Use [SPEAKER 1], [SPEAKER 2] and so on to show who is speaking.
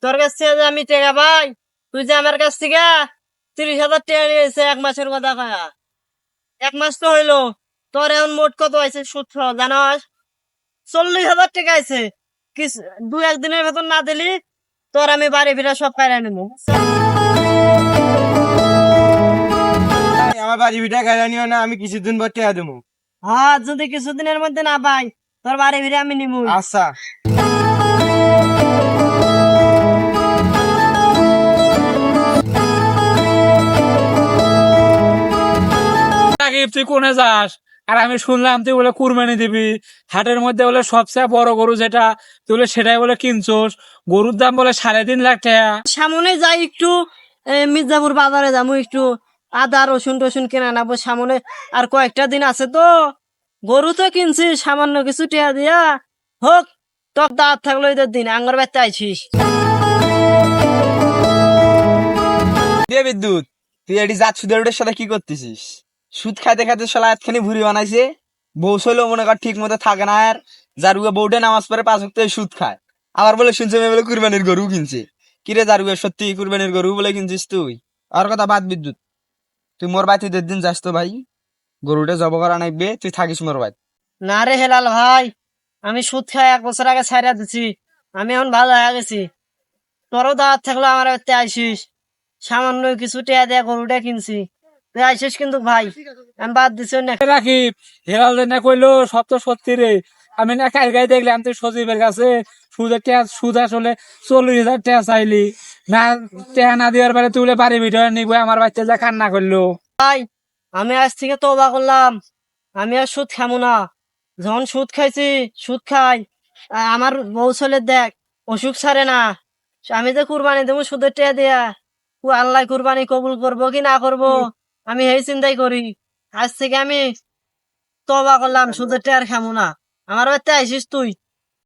[SPEAKER 1] তোর কাছ থেকে যে আমি টাকা পাই, তুই যে আমার কাছ থেকে 30,000 টাকা নিয়েছে 1 মাসের কথা কয়া। 1 মাস তো হইলো, তোর এখন মোট কত আছে সুদ সহ জানাস? 40,000 টাকা আছে। কিছু 2-1 দিনের বেতন না দিলি তোর আমি বাড়ি ফিরা সব কায়রা নেবো।
[SPEAKER 2] আমার বাড়ি ভিটা গাড়ি নিও না, আমি কিছুদিন পর টেয়া দেবো।
[SPEAKER 1] হ্যাঁ, যদি কিছুদিনের মধ্যে না পাই তোর বাড়ি ফিরে আমি নিবো।
[SPEAKER 2] আচ্ছা।
[SPEAKER 3] রাকিব, তুই কোনে যাস? আর আমি শুনলাম তুই বলে কুরবানি দিবি, হাটের মধ্যে বলে সবচেয়ে বড় গরু যেটা, তুই বলে সেটাই বলে কিনছোস। গরুর দাম বলে 3.5 লাখ টাকা।
[SPEAKER 1] সামনে যাই একটু মির্জাপুর বাজারে যাবো, একটু আদা রসুন টসুন কিনে নেবো সামনে। আর কয়েকটা দিন আছে তো, গরু তো কিনছি সামান্য কিছু টিয়া দিয়া হোক। তোর দাঁত থাকলো ঈদের দিন আঙ্গর বেতে আইছিস।
[SPEAKER 2] দিয়ে বিদ্যুৎ, তুই এটি জাত সুদের ওটার সাথে কি করতেছিস? সুদ খাইতে খাইতে শালা এতখানি ভুড়ি বানাইছে। বউ ছিল মনে কর ঠিক মতো থাকে না, আর জারুয়া বউটে নামাজ পড়ে 5 ওয়াক্ত সুদ খায়। আবার বলে শুনছে মেয়ে বলে কুরবানির গরু কিনছে। কিরে জারুয়া, সত্যি কুরবানির গরু বলে কিনছিস তুই? আর কথা বাদ বিদ্যুৎ, তুই মোর বাড়িতে ঈদের দিন যাস তো ভাই, গরুটা জব করা নাইবে, তুই থাকিস মোর বাড়ি।
[SPEAKER 1] না রে হেলাল ভাই, আমি সুদ খাই 1 বছর আগে ছাইরা দিছি। আমি এখন ভালো হয়ে গেছি। তোরও দাঁত থাকলো আমার বাড়িতে আইসিস, সামান্য কিছু টিয়া দিয়া গরুটা কিনছি। তুই আইসিস কিন্তু ভাই, আমি বাদ দিছি না।
[SPEAKER 3] রাকিব, হেরাল না কইলো সব তো সত্যি রে। আমি না কালকাই দেখলাম তুই সজীবের কাছে সুদ আসলে 40,000 টাকা চাইলি না। টাকা না দেওয়ার পরে তুই বলে বাড়ি ভিতরে নিবো, আমার বাচ্চা যা কান্না করলো।
[SPEAKER 1] ভাই, আমি আজ থেকে তওবা করলাম, আমি আর সুদ খামু না। যখন সুদ খাইছি, সুদ খাই। আমার বউ ছেলে দেখ, অসুখ ছাড়ে না। আমি যে কুরবানি দেবো সুদের টিয়া দিয়া, আল্লাহ কুরবানি কবুল করবো কি না করবো আমি এই চিন্তাই করি। আজ থেকে আমি তওবা করলাম, সুদের টিয়া আর খামু না। আমার বাড়িতে আইসিস তুই।